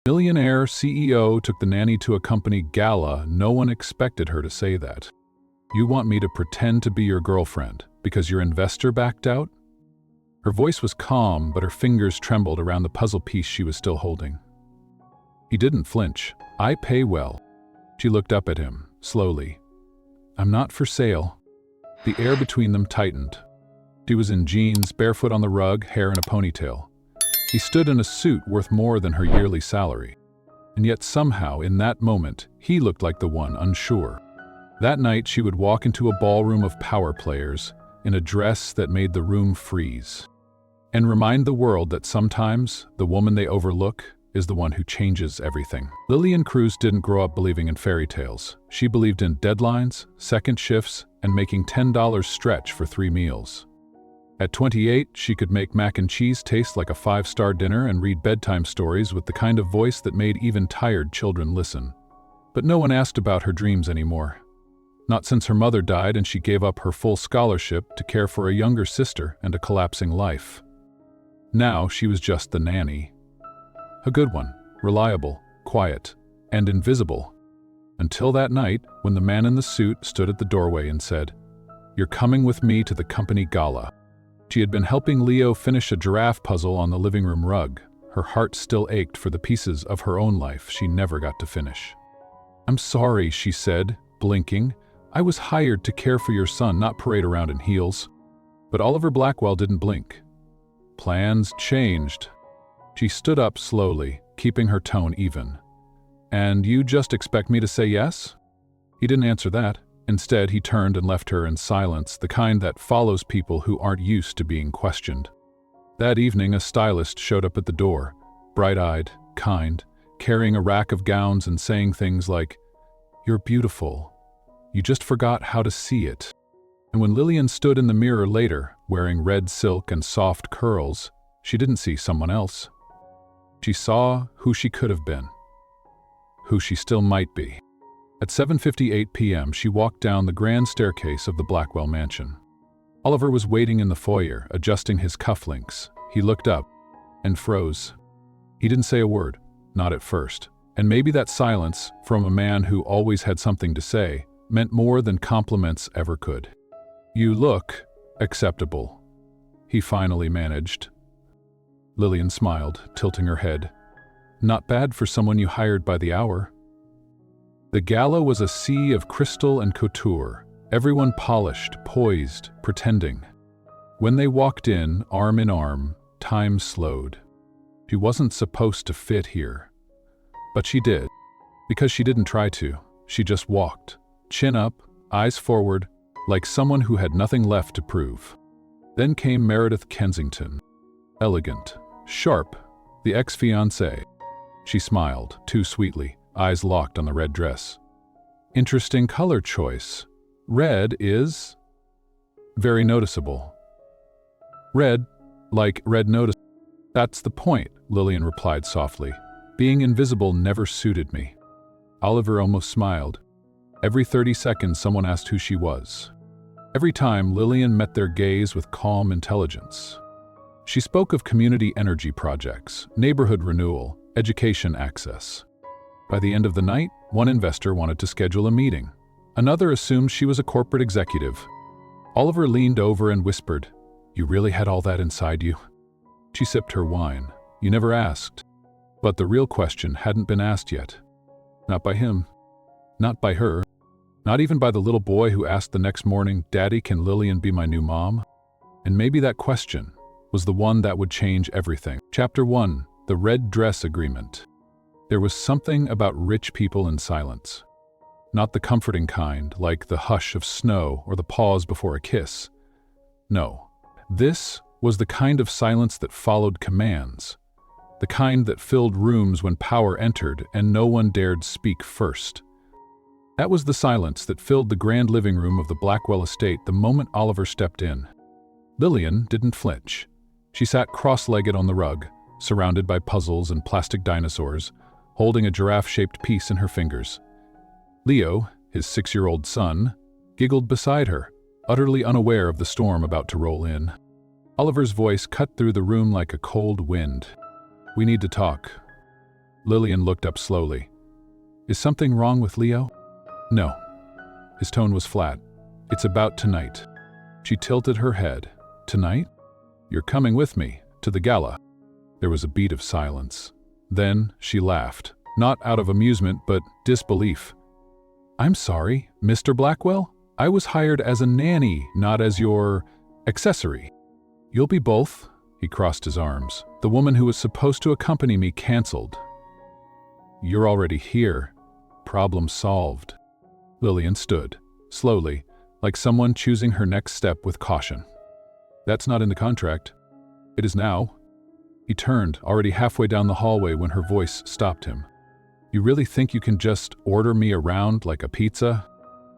Millionaire CEO took the nanny to a company gala. No one expected her to say that. You want me to pretend to be your girlfriend because your investor backed out? Her voice was calm, but her fingers trembled around the puzzle piece she was still holding. He didn't flinch. I pay well. She looked up at him, slowly. I'm not for sale. The air between them tightened. She was in jeans, barefoot on the rug, hair in a ponytail. He stood in a suit worth more than her yearly salary. And yet somehow, in that moment, he looked like the one unsure. That night, she would walk into a ballroom of power players in a dress that made the room freeze, and remind the world that sometimes the woman they overlook is the one who changes everything. Lillian Cruz didn't grow up believing in fairy tales. She believed in deadlines, second shifts, and making $10 stretch for 3 meals. At 28, she could make mac and cheese taste like a 5-star dinner and read bedtime stories with the kind of voice that made even tired children listen. But no one asked about her dreams anymore. Not since her mother died and she gave up her full scholarship to care for a younger sister and a collapsing life. Now she was just the nanny. A good one, reliable, quiet, and invisible. Until that night, when the man in the suit stood at the doorway and said, "You're coming with me to the company gala." She had been helping Leo finish a giraffe puzzle on the living room rug. Her heart still ached for the pieces of her own life she never got to finish. "I'm sorry," she said, blinking. "I was hired to care for your son, not parade around in heels." But Oliver Blackwell didn't blink. Plans changed. She stood up slowly, keeping her tone even. "And you just expect me to say yes?" He didn't answer that. Instead, he turned and left her in silence, the kind that follows people who aren't used to being questioned. That evening, a stylist showed up at the door, bright-eyed, kind, carrying a rack of gowns and saying things like, "You're beautiful. You just forgot how to see it." And when Lillian stood in the mirror later, wearing red silk and soft curls, she didn't see someone else. She saw who she could have been, who she still might be. At 7:58 p.m., she walked down the grand staircase of the Blackwell mansion. Oliver was waiting in the foyer, adjusting his cufflinks. He looked up and froze. He didn't say a word, not at first. And maybe that silence, from a man who always had something to say, meant more than compliments ever could. "You look acceptable," he finally managed. Lillian smiled, tilting her head. "Not bad for someone you hired by the hour." The gala was a sea of crystal and couture, everyone polished, poised, pretending. When they walked in, arm in arm, time slowed. She wasn't supposed to fit here. But she did. Because she didn't try to. She just walked, chin up, eyes forward, like someone who had nothing left to prove. Then came Meredith Kensington. Elegant, sharp, the ex-fiancé. She smiled, too sweetly, eyes locked on the red dress. "Interesting color choice. Red is very noticeable." "Red, like red notice." "That's the point," Lillian replied softly. "Being invisible never suited me." Oliver almost smiled. Every 30 seconds someone asked who she was. Every time, Lillian met their gaze with calm intelligence. She spoke of community energy projects, neighborhood renewal, education access. By the end of the night, one investor wanted to schedule a meeting. Another assumed she was a corporate executive. Oliver leaned over and whispered, "You really had all that inside you?" She sipped her wine. "You never asked." But the real question hadn't been asked yet. Not by him. Not by her. Not even by the little boy who asked the next morning, "Daddy, can Lillian be my new mom?" And maybe that question was the one that would change everything. Chapter 1. The Red Dress Agreement. There was something about rich people in silence. Not the comforting kind, like the hush of snow or the pause before a kiss. No, this was the kind of silence that followed commands. The kind that filled rooms when power entered and no one dared speak first. That was the silence that filled the grand living room of the Blackwell estate the moment Oliver stepped in. Lillian didn't flinch. She sat cross-legged on the rug, surrounded by puzzles and plastic dinosaurs, holding a giraffe-shaped piece in her fingers. Leo, his 6-year-old son, giggled beside her, utterly unaware of the storm about to roll in. Oliver's voice cut through the room like a cold wind. "We need to talk." Lillian looked up slowly. Is something wrong with Leo? No. His tone was flat. It's about tonight. She tilted her head. Tonight? You're coming with me, to the gala. There was a beat of silence. Then she laughed, not out of amusement but disbelief. I'm sorry, Mr. Blackwell? I was hired as a nanny, not as your accessory. You'll be both. He crossed his arms. The woman who was supposed to accompany me canceled. You're already here. Problem solved. Lillian stood, slowly, like someone choosing her next step with caution. That's not in the contract. It is now. He turned, already halfway down the hallway when her voice stopped him. You really think you can just order me around like a pizza?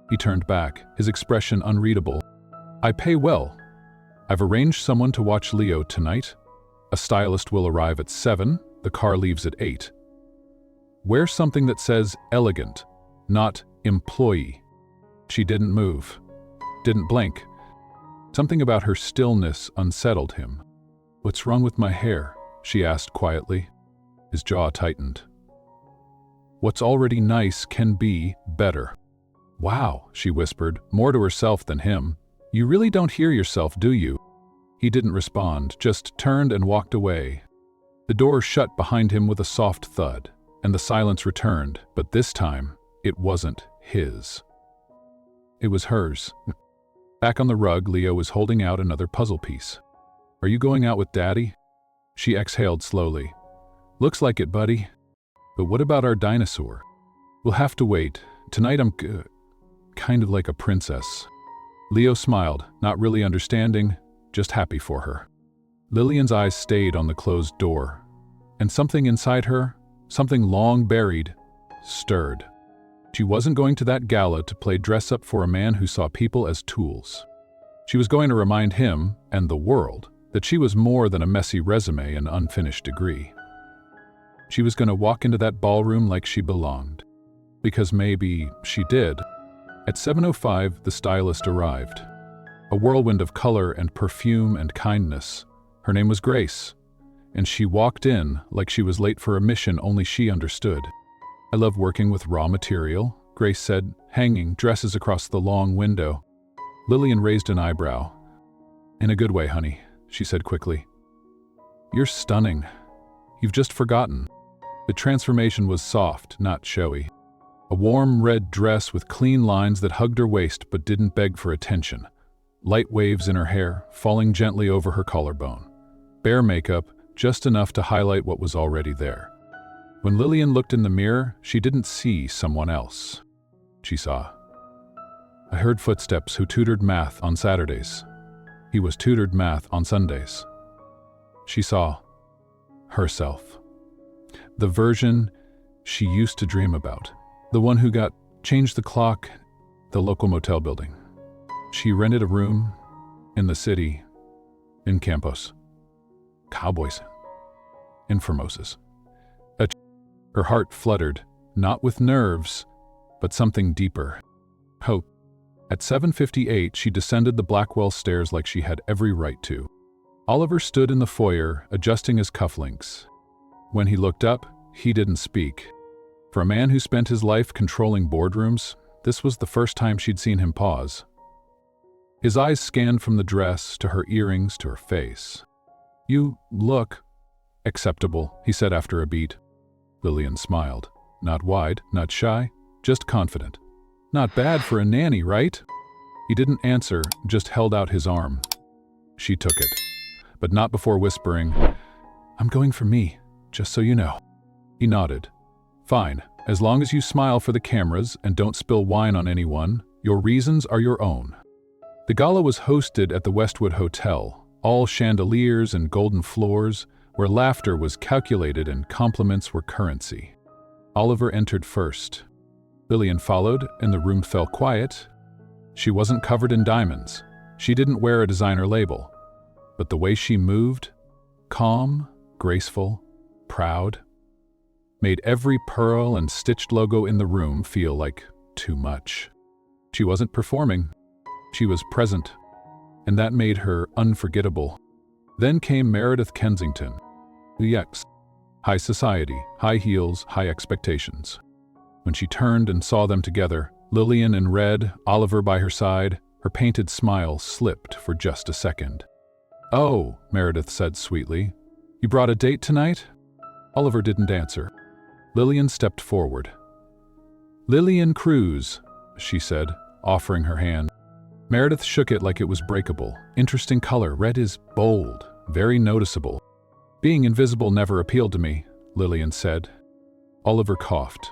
He turned back, his expression unreadable. I pay well. I've arranged someone to watch Leo tonight. A stylist will arrive at 7, the car leaves at 8. Wear something that says elegant, not employee. She didn't move, didn't blink. Something about her stillness unsettled him. What's wrong with my hair? She asked quietly. His jaw tightened. What's already nice can be better. Wow, she whispered, more to herself than him. You really don't hear yourself, do you? He didn't respond, just turned and walked away. The door shut behind him with a soft thud, and the silence returned, but this time, it wasn't his. It was hers. Back on the rug, Leo was holding out another puzzle piece. Are you going out with Daddy? She exhaled slowly. Looks like it, buddy. But what about our dinosaur? We'll have to wait. Tonight I'm kind of like a princess. Leo smiled, not really understanding, just happy for her. Lillian's eyes stayed on the closed door, and something inside her, something long buried, stirred. She wasn't going to that gala to play dress-up for a man who saw people as tools. She was going to remind him, and the world, that she was more than a messy resume and unfinished degree. She was going to walk into that ballroom like she belonged. Because maybe she did. At 7:05, the stylist arrived. A whirlwind of color and perfume and kindness. Her name was Grace, and she walked in like she was late for a mission only she understood. I love working with raw material, Grace said, hanging dresses across the long window. Lillian raised an eyebrow. In a good way, honey, she said quickly. You're stunning. You've just forgotten. The transformation was soft, not showy. A warm red dress with clean lines that hugged her waist but didn't beg for attention. Light waves in her hair, falling gently over her collarbone. Bare makeup, just enough to highlight what was already there. When Lillian looked in the mirror, she didn't see someone else. She saw. I heard footsteps who tutored math on Saturdays. He was tutored math on Sundays. She saw herself. The version she used to dream about. The one who got changed the clock, the local motel building. She rented a room in the city, in Campos. Cowboys. In Formosas. Her heart fluttered, not with nerves, but something deeper. Hope. At 7:58, she descended the Blackwell stairs like she had every right to. Oliver stood in the foyer, adjusting his cufflinks. When he looked up, he didn't speak. For a man who spent his life controlling boardrooms, this was the first time she'd seen him pause. His eyes scanned from the dress to her earrings to her face. You look acceptable, he said after a beat. Lillian smiled. Not wide, not shy, just confident. Not bad for a nanny, right? He didn't answer, just held out his arm. She took it, but not before whispering, I'm going for me, just so you know. He nodded. Fine, as long as you smile for the cameras and don't spill wine on anyone, your reasons are your own. The gala was hosted at the Westwood Hotel, all chandeliers and golden floors, where laughter was calculated and compliments were currency. Oliver entered first. Lillian followed, and the room fell quiet. She wasn't covered in diamonds. She didn't wear a designer label. But the way she moved, calm, graceful, proud, made every pearl and stitched logo in the room feel like too much. She wasn't performing. She was present, and that made her unforgettable. Then came Meredith Kensington. Yes, High society, high heels, high expectations. When she turned and saw them together, Lillian in red, Oliver by her side, her painted smile slipped for just a second. "Oh," Meredith said sweetly. "You brought a date tonight?" Oliver didn't answer. Lillian stepped forward. "Lillian Cruz," she said, offering her hand. Meredith shook it like it was breakable. "Interesting color. Red is bold, very noticeable." "Being invisible never appealed to me," Lillian said. Oliver coughed.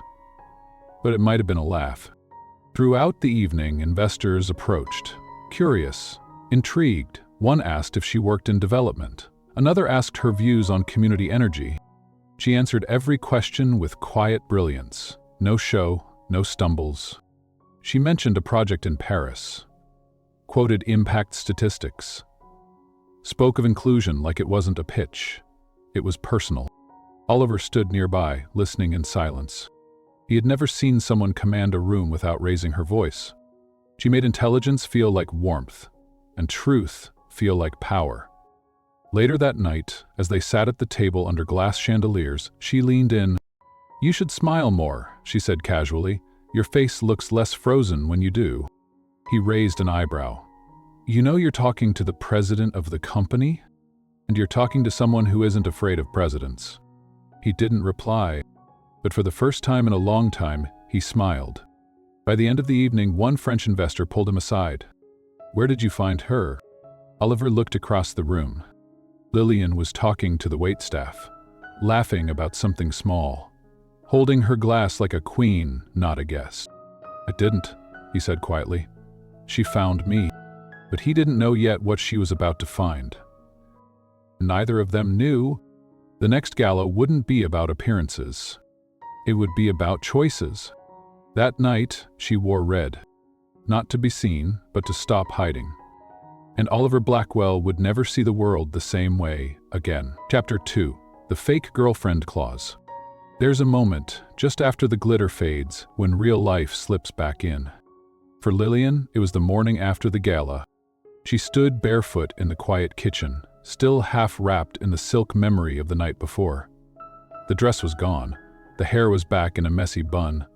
But it might have been a laugh. Throughout the evening, investors approached. Curious, intrigued. One asked if she worked in development. Another asked her views on community energy. She answered every question with quiet brilliance. No show, no stumbles. She mentioned a project in Paris. Quoted impact statistics. Spoke of inclusion like it wasn't a pitch. It was personal. Oliver stood nearby, listening in silence. He had never seen someone command a room without raising her voice. She made intelligence feel like warmth, and truth feel like power. Later that night, as they sat at the table under glass chandeliers, she leaned in. "You should smile more," she said casually. "Your face looks less frozen when you do." He raised an eyebrow. "You know you're talking to the president of the company? And you're talking to someone who isn't afraid of presidents." He didn't reply, but for the first time in a long time, he smiled. By the end of the evening, one French investor pulled him aside. "Where did you find her?" Oliver looked across the room. Lillian was talking to the waitstaff, laughing about something small, holding her glass like a queen, not a guest. "I didn't," he said quietly. "She found me." But he didn't know yet what she was about to find. Neither of them knew. The next gala wouldn't be about appearances. It would be about choices. That night, she wore red. Not to be seen, but to stop hiding. And Oliver Blackwell would never see the world the same way again. Chapter 2. The Fake Girlfriend Clause. There's a moment, just after the glitter fades, when real life slips back in. For Lillian, it was the morning after the gala. She stood barefoot in the quiet kitchen, still half wrapped in the silk memory of the night before. The dress was gone. The hair was back in a messy bun.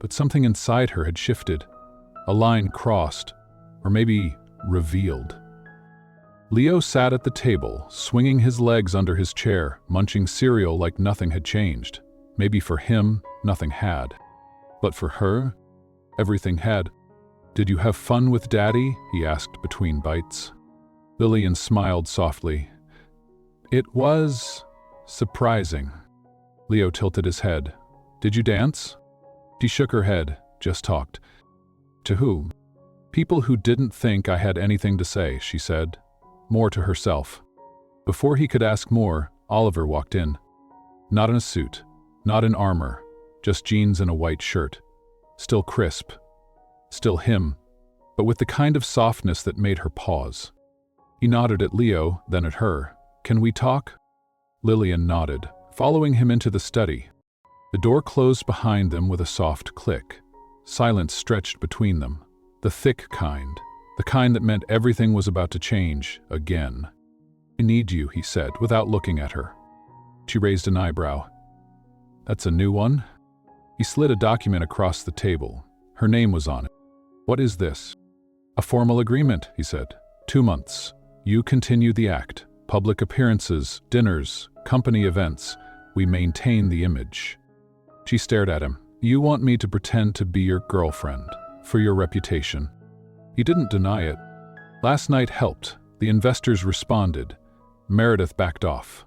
But something inside her had shifted. A line crossed, or maybe revealed. Leo sat at the table, swinging his legs under his chair, munching cereal like nothing had changed. Maybe for him, nothing had. But for her, everything had. "Did you have fun with Daddy?" he asked between bites. Lillian smiled softly. "It was surprising." Leo tilted his head. "Did you dance?" She shook her head, just talked. "To whom?" "People who didn't think I had anything to say," she said, more to herself. Before he could ask more, Oliver walked in. Not in a suit, not in armor, just jeans and a white shirt. Still crisp. Still him, but with the kind of softness that made her pause. He nodded at Leo, then at her. "Can we talk?" Lillian nodded, following him into the study. The door closed behind them with a soft click. Silence stretched between them. The thick kind. The kind that meant everything was about to change, again. "I need you," he said, without looking at her. She raised an eyebrow. "That's a new one?" He slid a document across the table. Her name was on it. "What is this?" "A formal agreement," he said. 2 months. You continue the act. Public appearances, dinners, company events. We maintain the image." She stared at him. "You want me to pretend to be your girlfriend, for your reputation." He didn't deny it. Last night helped. The investors responded. Meredith backed off.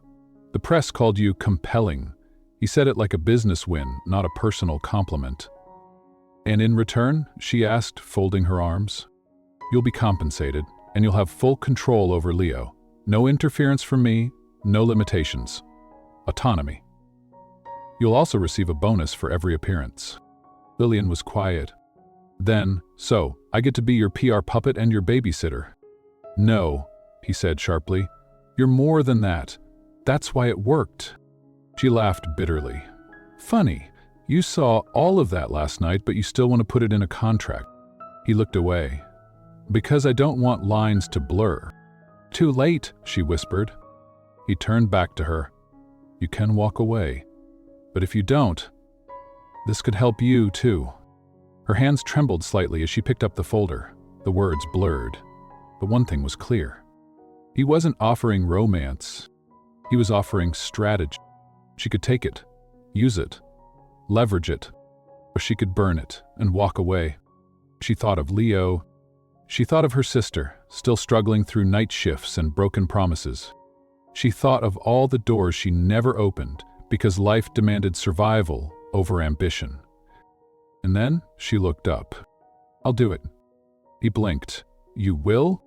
"The press called you compelling." He said it like a business win, not a personal compliment. "And in return?" she asked, folding her arms. "You'll be compensated, and you'll have full control over Leo. No interference from me, no limitations. Autonomy. You'll also receive a bonus for every appearance." Lillian was quiet. Then, "So, I get to be your PR puppet and your babysitter?" "No," he said sharply. "You're more than that. That's why it worked." She laughed bitterly. "Funny. You saw all of that last night, but you still want to put it in a contract." He looked away. "Because I don't want lines to blur." "Too late," she whispered. He turned back to her. You can walk away. But if you don't, this could help you too. Her hands trembled slightly as she picked up the folder. The words blurred. But one thing was clear. He wasn't offering romance. He was offering strategy. She could take it, use it, leverage it, or she could burn it and walk away. She thought of Leo. She thought of her sister, still struggling through night shifts and broken promises. She thought of all the doors she never opened because life demanded survival over ambition. And then she looked up. I'll do it. He blinked. You will?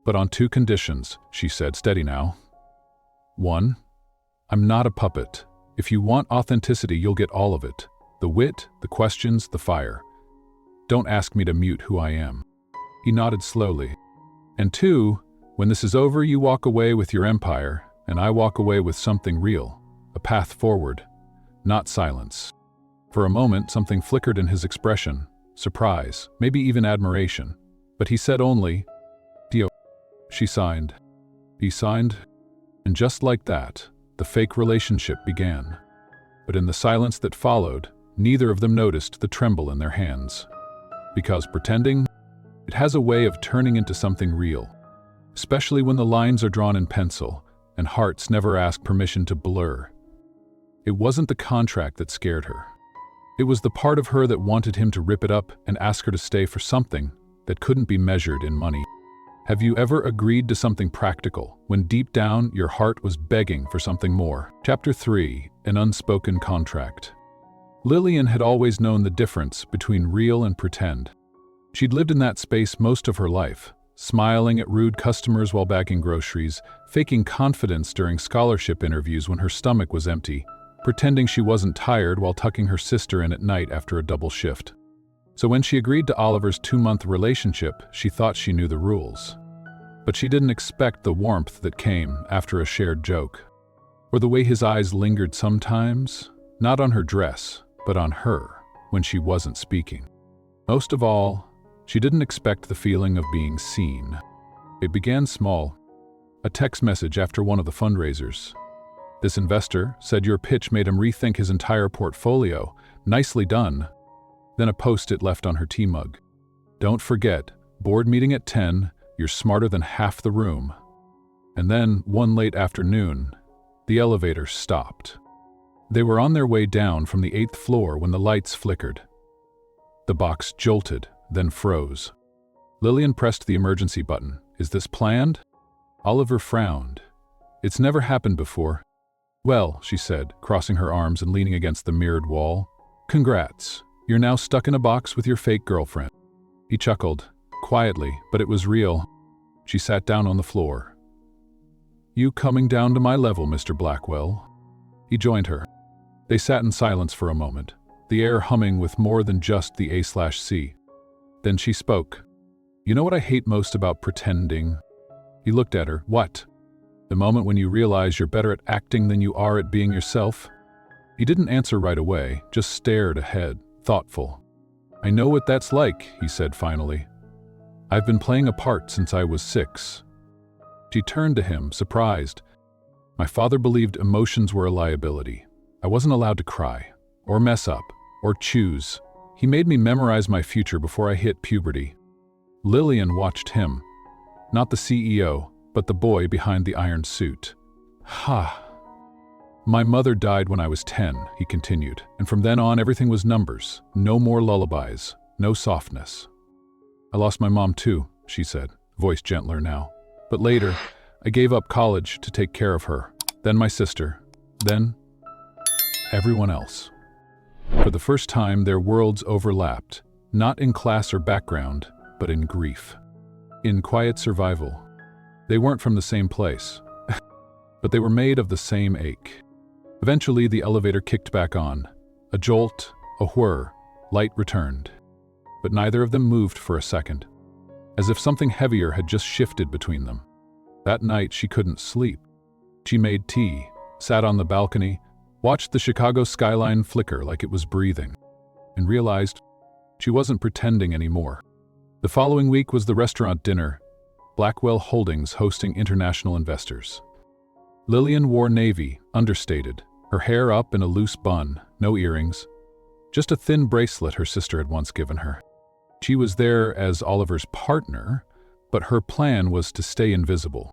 But on 2 conditions, she said, steady now. 1, I'm not a puppet. If you want authenticity, you'll get all of it. The wit, the questions, the fire. Don't ask me to mute who I am. He nodded slowly. And 2, when this is over, you walk away with your empire, and I walk away with something real, a path forward, not silence. For a moment, something flickered in his expression, surprise, maybe even admiration. But he said only, Dio. She signed. He signed. And just like that, the fake relationship began. But in the silence that followed, neither of them noticed the tremble in their hands. Because pretending, it has a way of turning into something real, especially when the lines are drawn in pencil and hearts never ask permission to blur. It wasn't the contract that scared her. It was the part of her that wanted him to rip it up and ask her to stay for something that couldn't be measured in money. Have you ever agreed to something practical when deep down your heart was begging for something more? Chapter 3, An Unspoken Contract. Lillian had always known the difference between real and pretend. She'd lived in that space most of her life, smiling at rude customers while bagging groceries, faking confidence during scholarship interviews when her stomach was empty, pretending she wasn't tired while tucking her sister in at night after a double shift. So when she agreed to Oliver's 2-month relationship, she thought she knew the rules. But she didn't expect the warmth that came after a shared joke. Or the way his eyes lingered sometimes, not on her dress, but on her, when she wasn't speaking. Most of all, she didn't expect the feeling of being seen. It began small. A text message after one of the fundraisers. This investor said your pitch made him rethink his entire portfolio. Nicely done. Then a post-it left on her tea mug. Don't forget, board meeting at 10, you're smarter than half the room. And then, one late afternoon, the elevator stopped. They were on their way down from the 8th floor when the lights flickered. The box jolted, then froze. Lillian pressed the emergency button. Is this planned? Oliver frowned. It's never happened before. Well, she said, crossing her arms and leaning against the mirrored wall. Congrats. You're now stuck in a box with your fake girlfriend. He chuckled, quietly, but it was real. She sat down on the floor. You coming down to my level, Mr. Blackwell? He joined her. They sat in silence for a moment, the air humming with more than just the A/C. Then she spoke. You know what I hate most about pretending? He looked at her. What? The moment when you realize you're better at acting than you are at being yourself? He didn't answer right away, just stared ahead, thoughtful. I know what that's like, he said finally. I've been playing a part since I was 6. She turned to him, surprised. My father believed emotions were a liability. I wasn't allowed to cry, or mess up, or choose. He made me memorize my future before I hit puberty. Lillian watched him. Not the CEO, but the boy behind the iron suit. Ha! My mother died when I was 10, he continued, and from then on everything was numbers. No more lullabies, no softness. I lost my mom too, she said, voice gentler now. But later, I gave up college to take care of her. Then my sister. Then everyone else. For the first time, their worlds overlapped, not in class or background, but in grief. In quiet survival. They weren't from the same place, but they were made of the same ache. Eventually, the elevator kicked back on. A jolt, a whir, light returned. But neither of them moved for a second, as if something heavier had just shifted between them. That night, she couldn't sleep. She made tea, sat on the balcony, watched the Chicago skyline flicker like it was breathing, and realized she wasn't pretending anymore. The following week was the restaurant dinner, Blackwell Holdings hosting international investors. Lillian wore navy, understated, her hair up in a loose bun, no earrings, just a thin bracelet her sister had once given her. She was there as Oliver's partner, but her plan was to stay invisible,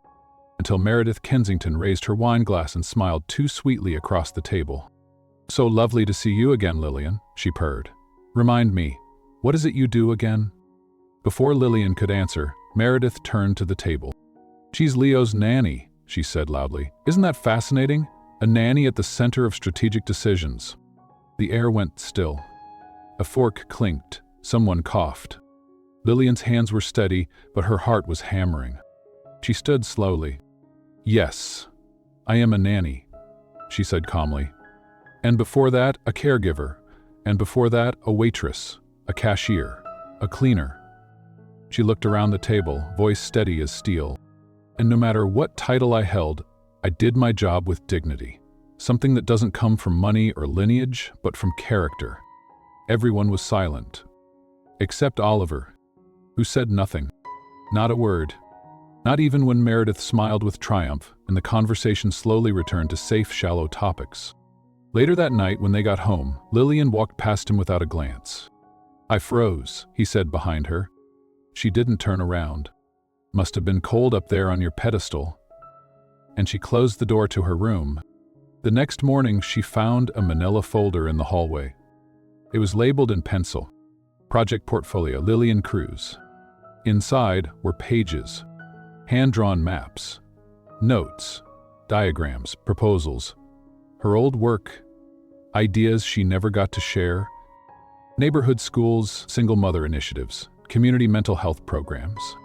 until Meredith Kensington raised her wine glass and smiled too sweetly across the table. "So lovely to see you again, Lillian," she purred. "Remind me, what is it you do again?" Before Lillian could answer, Meredith turned to the table. "She's Leo's nanny," she said loudly. "Isn't that fascinating? A nanny at the center of strategic decisions." The air went still. A fork clinked. Someone coughed. Lillian's hands were steady, but her heart was hammering. She stood slowly. "Yes, I am a nanny," she said calmly. "And before that, a caregiver. And before that, a waitress, a cashier, a cleaner." She looked around the table, voice steady as steel. "And no matter what title I held, I did my job with dignity. Something that doesn't come from money or lineage, but from character." Everyone was silent, except Oliver, who said nothing. Not a word. Not even when Meredith smiled with triumph, and the conversation slowly returned to safe, shallow topics. Later that night, when they got home, Lillian walked past him without a glance. "I froze," he said behind her. She didn't turn around. "Must have been cold up there on your pedestal." And she closed the door to her room. The next morning, she found a manila folder in the hallway. It was labeled in pencil, "Project Portfolio, Lillian Cruz." Inside were pages, hand-drawn maps, notes, diagrams, proposals, her old work, ideas she never got to share, neighborhood schools, single mother initiatives, community mental health programs,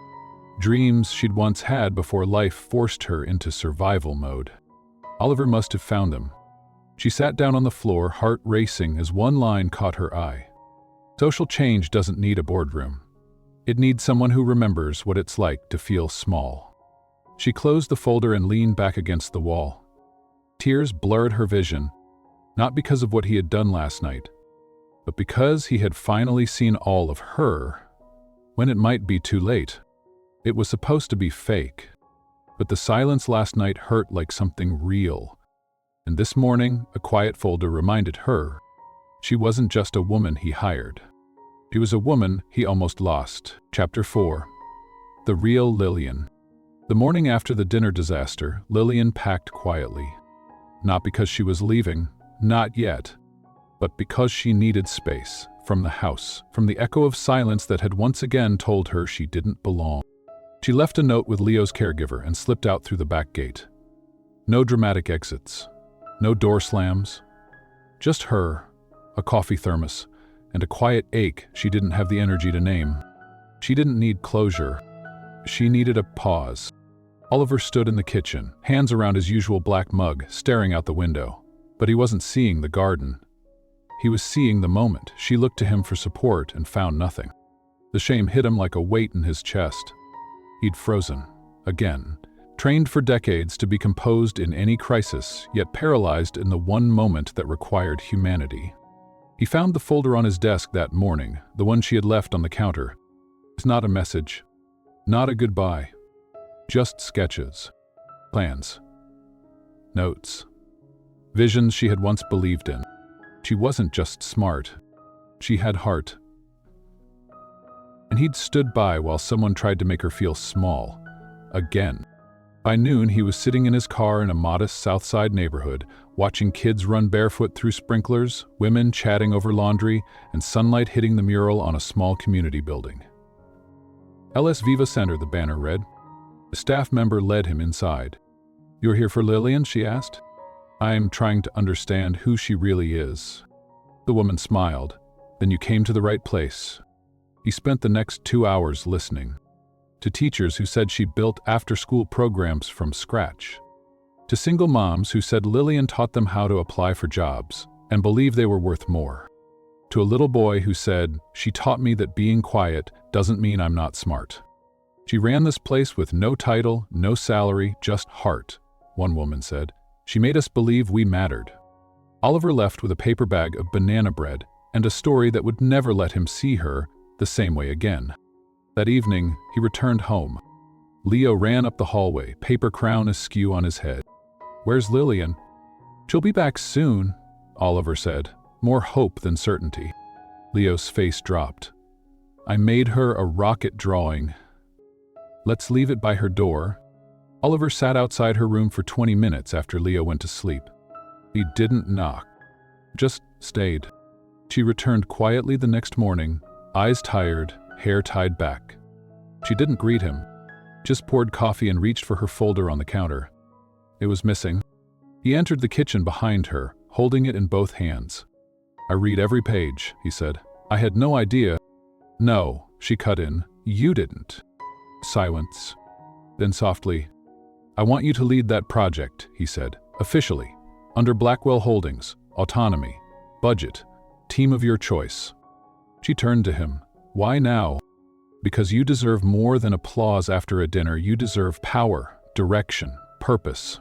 dreams she'd once had before life forced her into survival mode. Oliver must have found them. She sat down on the floor, heart racing as one line caught her eye. Social change doesn't need a boardroom. It needs someone who remembers what it's like to feel small. She closed the folder and leaned back against the wall. Tears blurred her vision, not because of what he had done last night, but because he had finally seen all of her, when it might be too late. It was supposed to be fake, but the silence last night hurt like something real. And this morning, a quiet folder reminded her she wasn't just a woman he hired. She was a woman he almost lost. Chapter 4. The Real Lillian. The morning after the dinner disaster, Lillian packed quietly. Not because she was leaving, not yet, but because she needed space from the house, from the echo of silence that had once again told her she didn't belong. She left a note with Leo's caregiver and slipped out through the back gate. No dramatic exits, no door slams, just her, a coffee thermos, and a quiet ache she didn't have the energy to name. She didn't need closure. She needed a pause. Oliver stood in the kitchen, hands around his usual black mug, staring out the window. But he wasn't seeing the garden. He was seeing the moment. She looked to him for support and found nothing. The shame hit him like a weight in his chest. He'd frozen, again, trained for decades to be composed in any crisis, yet paralyzed in the one moment that required humanity. He found the folder on his desk that morning, the one she had left on the counter. It's not a message, not a goodbye, just sketches, plans, notes, visions she had once believed in. She wasn't just smart, she had heart. And he'd stood by while someone tried to make her feel small, again. By noon, he was sitting in his car in a modest South Side neighborhood, watching kids run barefoot through sprinklers, women chatting over laundry, and sunlight hitting the mural on a small community building. LS Viva Center, the banner read. A staff member led him inside. "You're here for Lillian?" she asked. "I'm trying to understand who she really is." The woman smiled. "Then you came to the right place." He spent the next 2 hours listening. To teachers who said she built after-school programs from scratch. To single moms who said Lillian taught them how to apply for jobs and believed they were worth more. To a little boy who said, "She taught me that being quiet doesn't mean I'm not smart." She ran this place with no title, no salary, just heart, one woman said. She made us believe we mattered. Oliver left with a paper bag of banana bread and a story that would never let him see her the same way again. That evening, he returned home. Leo ran up the hallway, paper crown askew on his head. "Where's Lillian?" She'll be back soon, Oliver said, more hope than certainty. Leo's face dropped. I made her a rocket drawing. Let's leave it by her door. Oliver sat outside her room for 20 minutes after Leo went to sleep. He didn't knock, just stayed. She returned quietly the next morning, eyes tired, hair tied back. She didn't greet him, just poured coffee and reached for her folder on the counter. It was missing. He entered the kitchen behind her, holding it in both hands. I read every page, he said. I had no idea. No, she cut in. You didn't. Silence. Then softly, I want you to lead that project, he said, officially, under Blackwell Holdings, autonomy, budget, team of your choice. She turned to him. Why now? Because you deserve more than applause after a dinner. You deserve power, direction, purpose.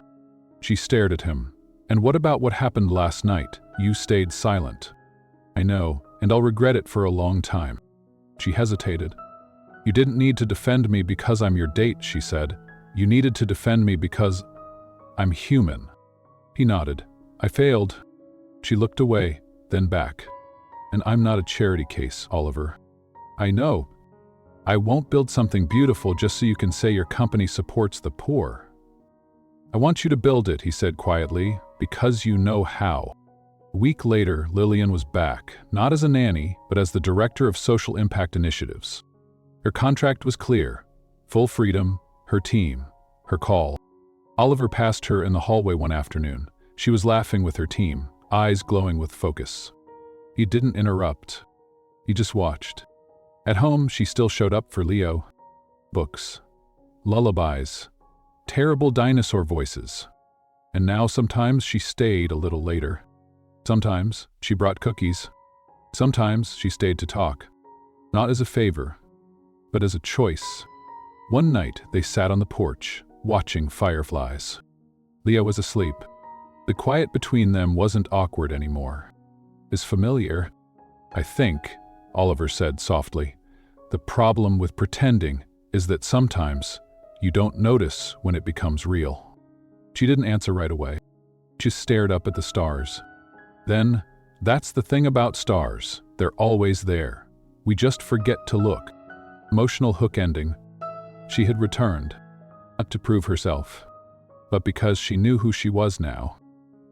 She stared at him. And what about what happened last night? You stayed silent. I know, and I'll regret it for a long time. She hesitated. You didn't need to defend me because I'm your date, she said. You needed to defend me because I'm human. He nodded. I failed. She looked away, then back. And I'm not a charity case, Oliver. I know. I won't build something beautiful just so you can say your company supports the poor. I want you to build it, he said quietly, because you know how. A week later, Lillian was back, not as a nanny, but as the director of social impact initiatives. Her contract was clear. Full freedom, her team, her call. Oliver passed her in the hallway one afternoon. She was laughing with her team, eyes glowing with focus. He didn't interrupt. He just watched. At home, she still showed up for Leo. Books, lullabies, terrible dinosaur voices. And now sometimes she stayed a little later. Sometimes she brought cookies. Sometimes she stayed to talk. Not as a favor, but as a choice. One night they sat on the porch, watching fireflies. Leo was asleep. The quiet between them wasn't awkward anymore. It's familiar, I think, Oliver said softly. The problem with pretending is that sometimes you don't notice when it becomes real. She didn't answer right away. She stared up at the stars. Then, that's the thing about stars. They're always there. We just forget to look. Emotional hook ending. She had returned, not to prove herself, but because she knew who she was now.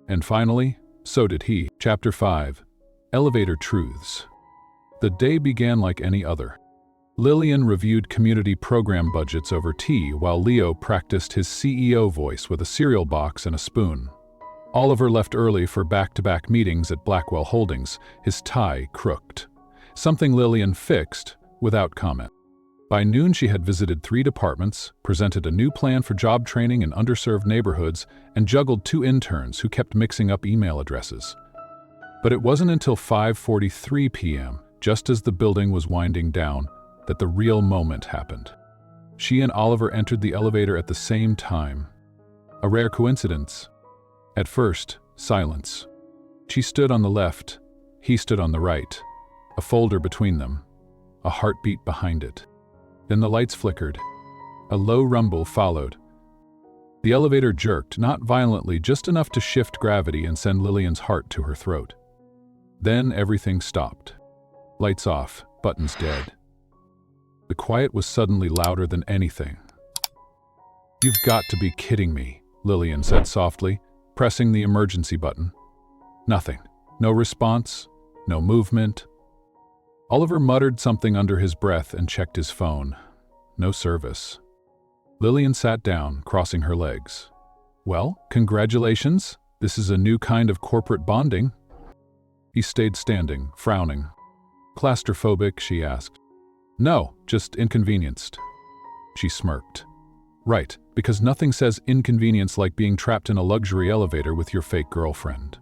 And finally, so did he. Chapter 5. Elevator Truths. The day began like any other. Lillian reviewed community program budgets over tea while Leo practiced his CEO voice with a cereal box and a spoon. Oliver left early for back-to-back meetings at Blackwell Holdings, his tie crooked. Something Lillian fixed without comment. By noon she had visited 3 departments, presented a new plan for job training in underserved neighborhoods, and juggled 2 interns who kept mixing up email addresses. But it wasn't until 5:43 p.m., just as the building was winding down, that the real moment happened. She and Oliver entered the elevator at the same time. A rare coincidence. At first, silence. She stood on the left, he stood on the right, a folder between them, a heartbeat behind it. Then the lights flickered. A low rumble followed. The elevator jerked, not violently, just enough to shift gravity and send Lillian's heart to her throat. Then everything stopped. Lights off, buttons dead. The quiet was suddenly louder than anything. You've got to be kidding me, Lillian said softly, pressing the emergency button. Nothing. No response, no movement. Oliver muttered something under his breath and checked his phone. No service. Lillian sat down, crossing her legs. Well, congratulations. This is a new kind of corporate bonding. He stayed standing, frowning. Claustrophobic, she asked. No, just inconvenienced. She smirked. Right, because nothing says inconvenience like being trapped in a luxury elevator with your fake girlfriend.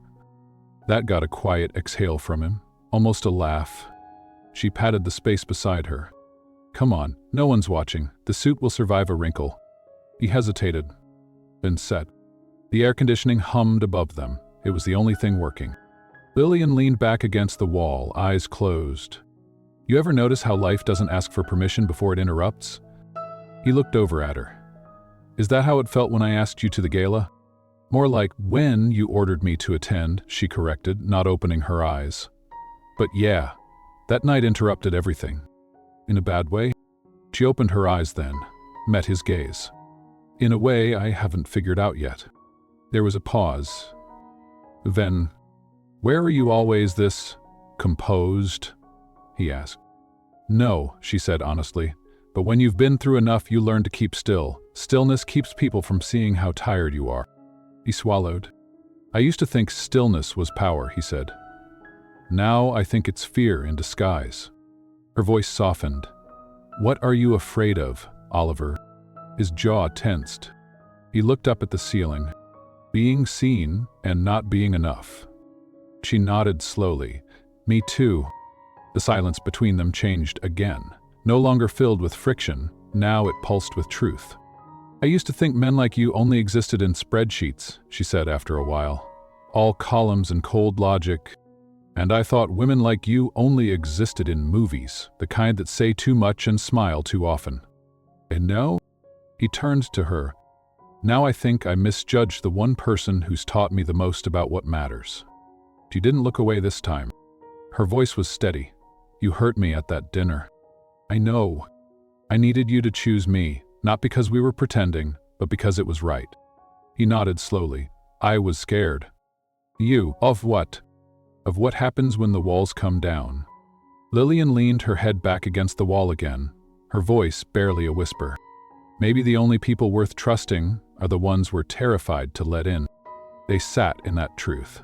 That got a quiet exhale from him, almost a laugh. She patted the space beside her. Come on, no one's watching. The suit will survive a wrinkle. He hesitated, then said. The air conditioning hummed above them. It was the only thing working. Lillian leaned back against the wall, eyes closed. You ever notice how life doesn't ask for permission before it interrupts? He looked over at her. Is that how it felt when I asked you to the gala? More like when you ordered me to attend, she corrected, not opening her eyes. But yeah, that night interrupted everything. In a bad way? She opened her eyes then, met his gaze. In a way I haven't figured out yet. There was a pause. Then, where are you always this composed? He asked. No, she said honestly, but when you've been through enough, you learn to keep still. Stillness keeps people from seeing how tired you are. He swallowed. I used to think stillness was power, he said. Now I think it's fear in disguise. Her voice softened. What are you afraid of, Oliver? His jaw tensed. He looked up at the ceiling. Being seen and not being enough. She nodded slowly. Me too. The silence between them changed again. No longer filled with friction, now it pulsed with truth. I used to think men like you only existed in spreadsheets, she said after a while. All columns and cold logic. And I thought women like you only existed in movies, the kind that say too much and smile too often. And no? He turned to her. Now I think I misjudged the one person who's taught me the most about what matters. She didn't look away this time. Her voice was steady. You hurt me at that dinner. I know. I needed you to choose me, not because we were pretending, but because it was right. He nodded slowly. I was scared. You, of what? Of what happens when the walls come down. Lillian leaned her head back against the wall again, her voice barely a whisper. Maybe the only people worth trusting are the ones we're terrified to let in. They sat in that truth,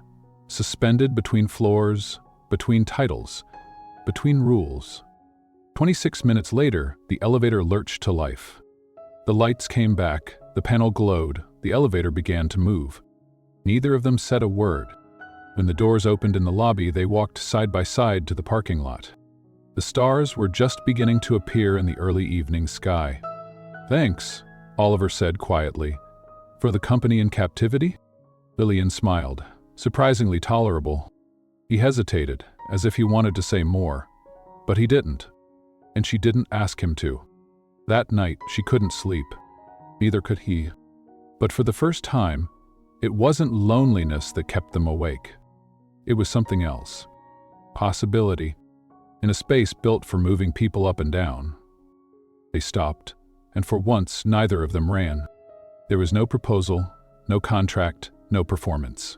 suspended between floors, between titles, between rules. 26 minutes later, the elevator lurched to life. The lights came back, the panel glowed, the elevator began to move. Neither of them said a word. When the doors opened in the lobby, they walked side by side to the parking lot. The stars were just beginning to appear in the early evening sky. Thanks, Oliver said quietly. For the company in captivity? Lillian smiled, surprisingly tolerable. He hesitated, as if he wanted to say more. But he didn't. And she didn't ask him to. That night, she couldn't sleep. Neither could he. But for the first time, it wasn't loneliness that kept them awake. It was something else. Possibility. In a space built for moving people up and down. They stopped, and for once, neither of them ran. There was no proposal, no contract, no performance.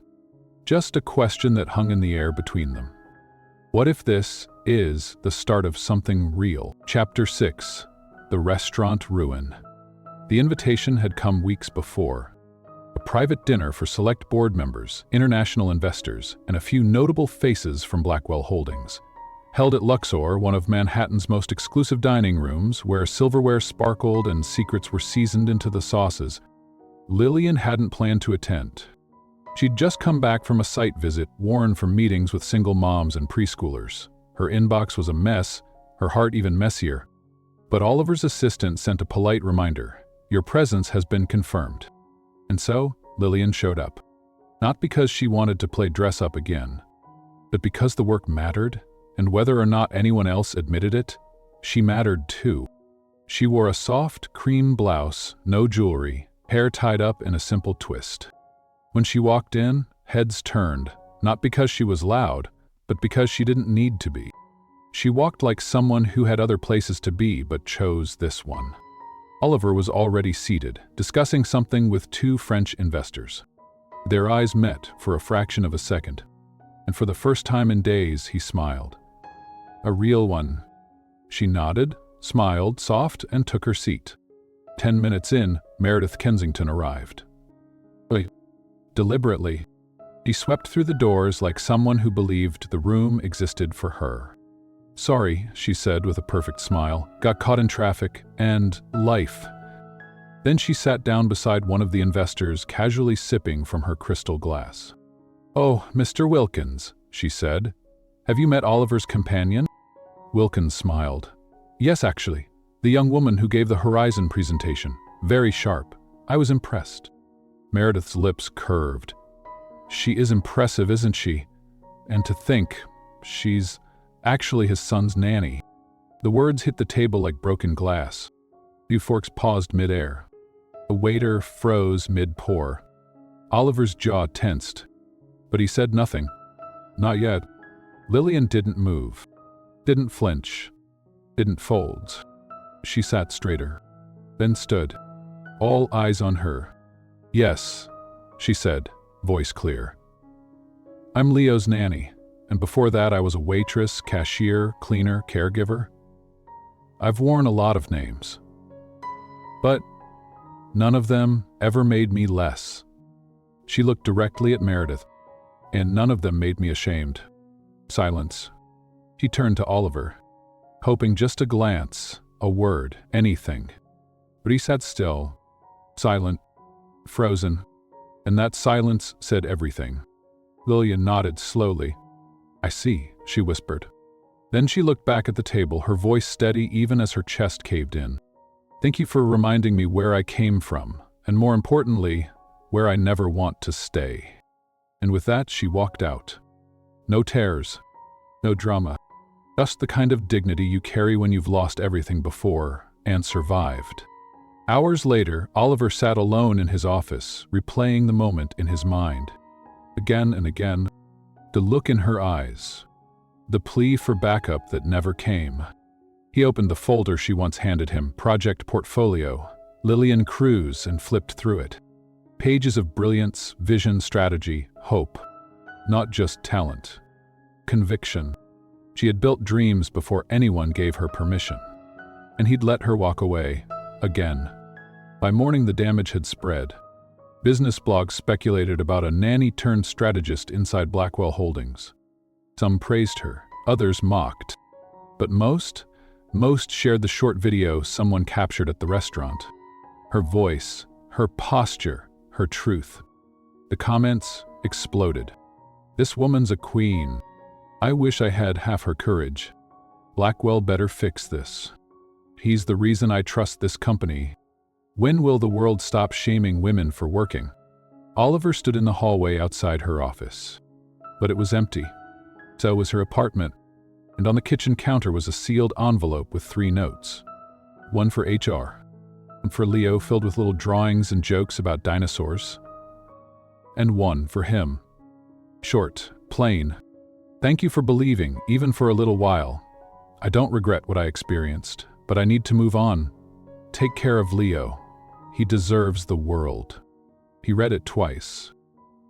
Just a question that hung in the air between them. What if this is the start of something real? Chapter 6. The Restaurant Ruin. The invitation had come weeks before. A private dinner for select board members, international investors, and a few notable faces from Blackwell Holdings. Held at Luxor, one of Manhattan's most exclusive dining rooms, where silverware sparkled and secrets were seasoned into the sauces, Lillian hadn't planned to attend. She'd just come back from a site visit, worn from meetings with single moms and preschoolers. Her inbox was a mess, her heart even messier. But Oliver's assistant sent a polite reminder. Your presence has been confirmed. And so, Lillian showed up. Not because she wanted to play dress-up again, but because the work mattered, and whether or not anyone else admitted it, she mattered too. She wore a soft, cream blouse, no jewelry, hair tied up in a simple twist. When she walked in, heads turned, not because she was loud, but because she didn't need to be. She walked like someone who had other places to be but chose this one. Oliver was already seated, discussing something with two French investors. Their eyes met for a fraction of a second, and for the first time in days, he smiled. A real one. She nodded, smiled, soft, and took her seat. 10 minutes in, Meredith Kensington arrived. Deliberately, she swept through the doors like someone who believed the room existed for her. Sorry, she said with a perfect smile, got caught in traffic and life. Then she sat down beside one of the investors, casually sipping from her crystal glass. Oh, Mr. Wilkins, she said. Have you met Oliver's companion? Wilkins smiled. Yes, actually. The young woman who gave the Horizon presentation. Very sharp. I was impressed. Meredith's lips curved. She is impressive, isn't she? And to think, she's actually his son's nanny. The words hit the table like broken glass. The forks paused mid-air. The waiter froze mid-pour. Oliver's jaw tensed, but he said nothing. Not yet. Lillian didn't move, didn't flinch, didn't fold. She sat straighter, then stood, all eyes on her. Yes, she said, voice clear. I'm Leo's nanny, and before that I was a waitress, cashier, cleaner, caregiver. I've worn a lot of names, but none of them ever made me less. She looked directly at Meredith, and none of them made me ashamed. Silence. He turned to Oliver, hoping just a glance, a word, anything. But he sat still, silent, frozen, and that silence said everything. Lillian nodded slowly. I see, she whispered. Then she looked back at the table, her voice steady even as her chest caved in. Thank you for reminding me where I came from, and more importantly, where I never want to stay. And with that, she walked out. No tears, no drama, just the kind of dignity you carry when you've lost everything before and survived. Hours later, Oliver sat alone in his office, replaying the moment in his mind. Again and again, the look in her eyes, the plea for backup that never came. He opened the folder she once handed him, Project Portfolio, Lillian Cruz, and flipped through it. Pages of brilliance, vision, strategy, hope. Not just talent. Conviction. She had built dreams before anyone gave her permission. And he'd let her walk away, again. By morning the damage had spread. Business blogs speculated about a nanny-turned-strategist inside Blackwell Holdings. Some praised her, others mocked. But most shared the short video someone captured at the restaurant. Her voice, her posture, her truth. The comments exploded. This woman's a queen. I wish I had half her courage. Blackwell better fix this. He's the reason I trust this company. When will the world stop shaming women for working? Oliver stood in the hallway outside her office. But it was empty. So was her apartment. And on the kitchen counter was a sealed envelope with 3 notes. One for HR. One for Leo, filled with little drawings and jokes about dinosaurs. And one for him. Short, plain. Thank you for believing, even for a little while. I don't regret what I experienced, but I need to move on. Take care of Leo. He deserves the world. He read it twice,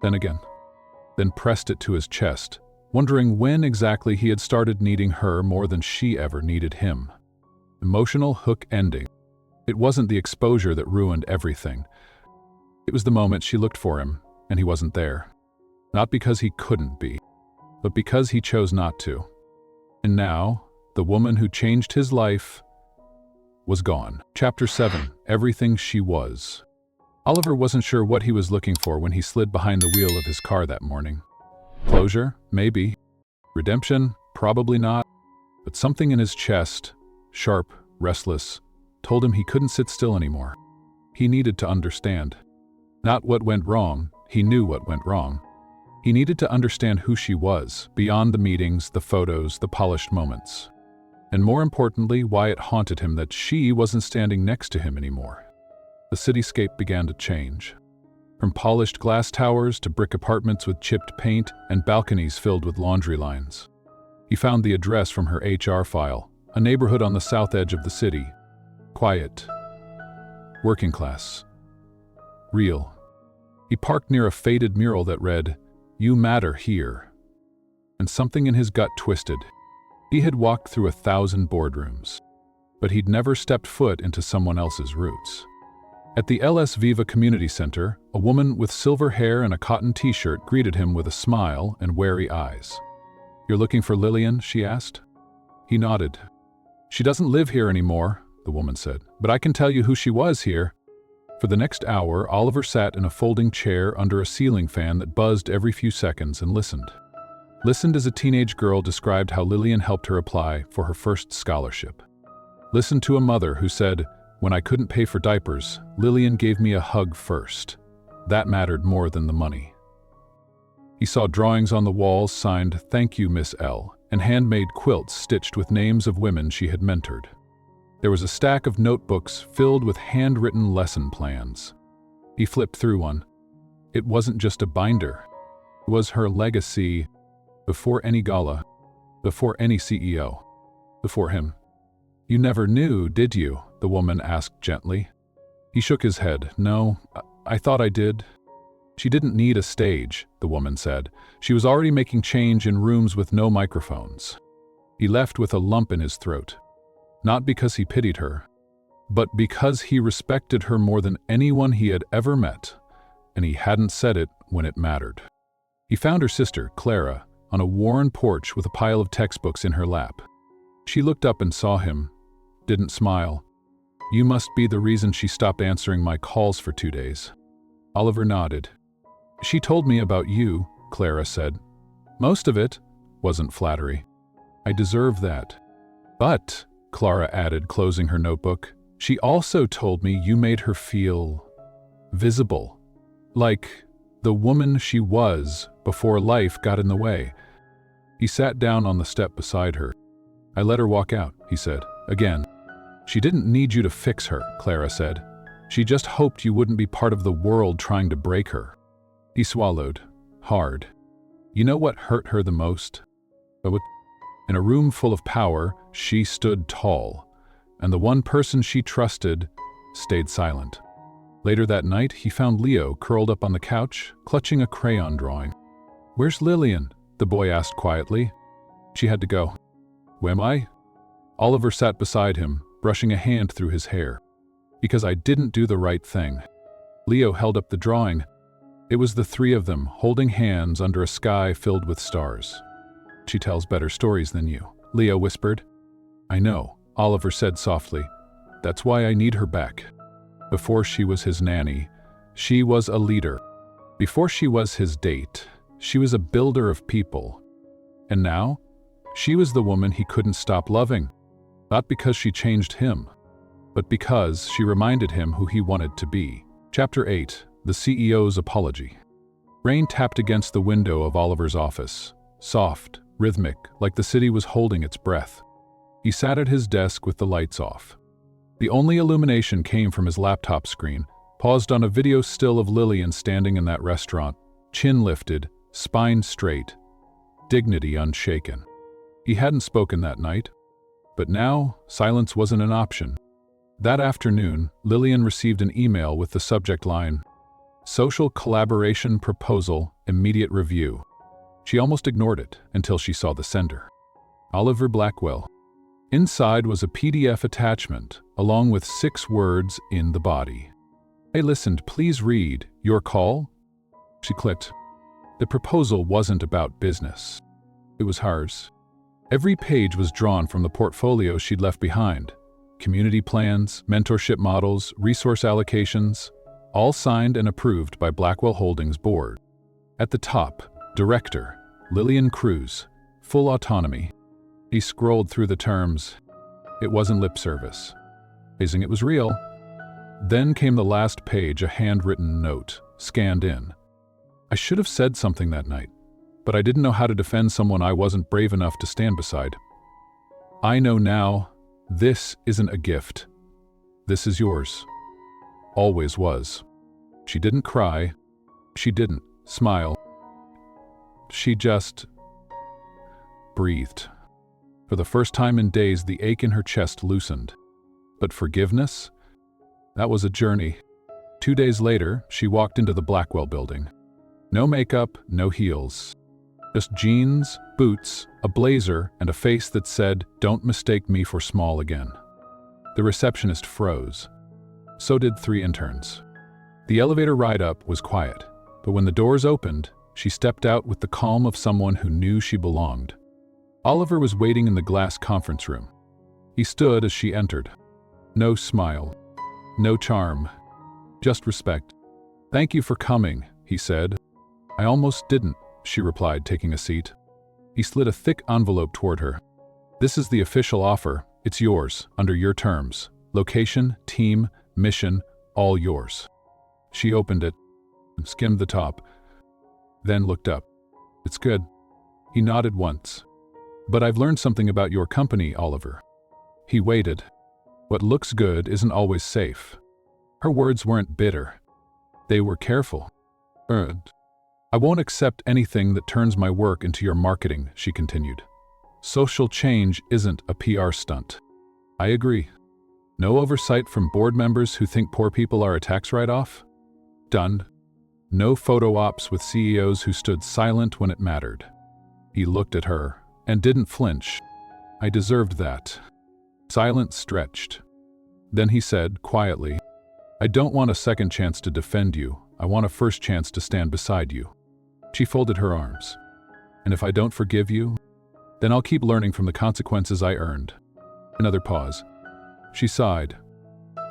then again, then pressed it to his chest, wondering when exactly he had started needing her more than she ever needed him. Emotional hook ending. It wasn't the exposure that ruined everything. It was the moment she looked for him, and he wasn't there. Not because he couldn't be, but because he chose not to. And now, the woman who changed his life was gone. Chapter 7. Everything She Was. Oliver wasn't sure what he was looking for when he slid behind the wheel of his car that morning. Closure? Maybe. Redemption? Probably not. But something in his chest, sharp, restless, told him he couldn't sit still anymore. He needed to understand. Not what went wrong, he knew what went wrong. He needed to understand who she was, beyond the meetings, the photos, the polished moments. And more importantly, why it haunted him that she wasn't standing next to him anymore. The cityscape began to change. From polished glass towers to brick apartments with chipped paint and balconies filled with laundry lines. He found the address from her HR file, a neighborhood on the south edge of the city. Quiet. Working class. Real. He parked near a faded mural that read, "You matter here." And something in his gut twisted. He had walked through 1,000 boardrooms, but he'd never stepped foot into someone else's roots. At the LS Viva Community Center, a woman with silver hair and a cotton t-shirt greeted him with a smile and wary eyes. "You're looking for Lillian?" she asked. He nodded. "She doesn't live here anymore," the woman said, "but I can tell you who she was here." For the next hour, Oliver sat in a folding chair under a ceiling fan that buzzed every few seconds and listened. Listened as a teenage girl described how Lillian helped her apply for her first scholarship. Listened to a mother who said, "When I couldn't pay for diapers, Lillian gave me a hug first. That mattered more than the money." He saw drawings on the walls signed, "Thank you, Miss L," and handmade quilts stitched with names of women she had mentored. There was a stack of notebooks filled with handwritten lesson plans. He flipped through one. It wasn't just a binder. It was her legacy before any Gala, before any CEO, before him. "You never knew, did you?" the woman asked gently. He shook his head. "No, I thought I did." She didn't need a stage, the woman said. She was already making change in rooms with no microphones. He left with a lump in his throat. Not because he pitied her, but because he respected her more than anyone he had ever met, and he hadn't said it when it mattered. He found her sister, Clara, on a worn porch with a pile of textbooks in her lap. She looked up and saw him, didn't smile. "You must be the reason she stopped answering my calls for 2 days." Oliver nodded. "She told me about you," Clara said. "Most of it wasn't flattery. I deserve that. But," Clara added, closing her notebook, "she also told me you made her feel visible, like the woman she was before life got in the way." He sat down on the step beside her. "I let her walk out," he said, again. "She didn't need you to fix her," Clara said. "She just hoped you wouldn't be part of the world trying to break her." He swallowed, hard. You know what hurt her the most? In a room full of power, she stood tall, and the one person she trusted stayed silent. Later that night, he found Leo curled up on the couch, clutching a crayon drawing. "Where's Lillian?" the boy asked quietly. "She had to go." "Where am I?" Oliver sat beside him, brushing a hand through his hair. "Because I didn't do the right thing." Leo held up the drawing. It was the three of them, holding hands under a sky filled with stars. "She tells better stories than you," Leo whispered. "I know," Oliver said softly. "That's why I need her back." Before she was his nanny, she was a leader. Before she was his date, she was a builder of people. And now, she was the woman he couldn't stop loving. Not because she changed him, but because she reminded him who he wanted to be. Chapter 8. The CEO's Apology. Rain tapped against the window of Oliver's office, soft, rhythmic, like the city was holding its breath. He sat at his desk with the lights off. The only illumination came from his laptop screen, paused on a video still of Lillian standing in that restaurant, chin lifted, spine straight, dignity unshaken. He hadn't spoken that night, but now silence wasn't an option. That afternoon, Lillian received an email with the subject line, "Social Collaboration Proposal, Immediate Review." She almost ignored it until she saw the sender. Oliver Blackwell. Inside was a PDF attachment, along with 6 words in the body. "I listened, please read. Your call?" She clicked. The proposal wasn't about business. It was hers. Every page was drawn from the portfolio she'd left behind. Community plans, mentorship models, resource allocations, all signed and approved by Blackwell Holdings board. At the top, Director, Lillian Cruz, full autonomy. He scrolled through the terms. It wasn't lip service. Amazing, it was real. Then came the last page, a handwritten note, scanned in. "I should have said something that night, but I didn't know how to defend someone I wasn't brave enough to stand beside. I know now, this isn't a gift. This is yours. Always was." She didn't cry. She didn't smile. She just breathed. For the first time in days, the ache in her chest loosened. But forgiveness? That was a journey. 2 days later, she walked into the Blackwell building. No makeup, no heels. Just jeans, boots, a blazer, and a face that said, "Don't mistake me for small again." The receptionist froze. So did 3 interns. The elevator ride up was quiet, but when the doors opened, she stepped out with the calm of someone who knew she belonged. Oliver was waiting in the glass conference room. He stood as she entered. No smile, no charm, just respect. "Thank you for coming," he said. "I almost didn't," she replied, taking a seat. He slid a thick envelope toward her. "This is the official offer. It's yours, under your terms. Location, team, mission, all yours." She opened it, skimmed the top, then looked up. "It's good." He nodded once. "But I've learned something about your company, Oliver." He waited. What looks good isn't always safe. Her words weren't bitter. They were careful. earned. I won't accept anything that turns my work into your marketing, she continued. Social change isn't a PR stunt. I agree. No oversight from board members who think poor people are a tax write-off? Done. No photo ops with CEOs who stood silent when it mattered. He looked at her and didn't flinch. I deserved that. Silence stretched. Then he said, quietly, I don't want a second chance to defend you. I want a first chance to stand beside you. She folded her arms. And if I don't forgive you, then I'll keep learning from the consequences I earned. Another pause. She sighed,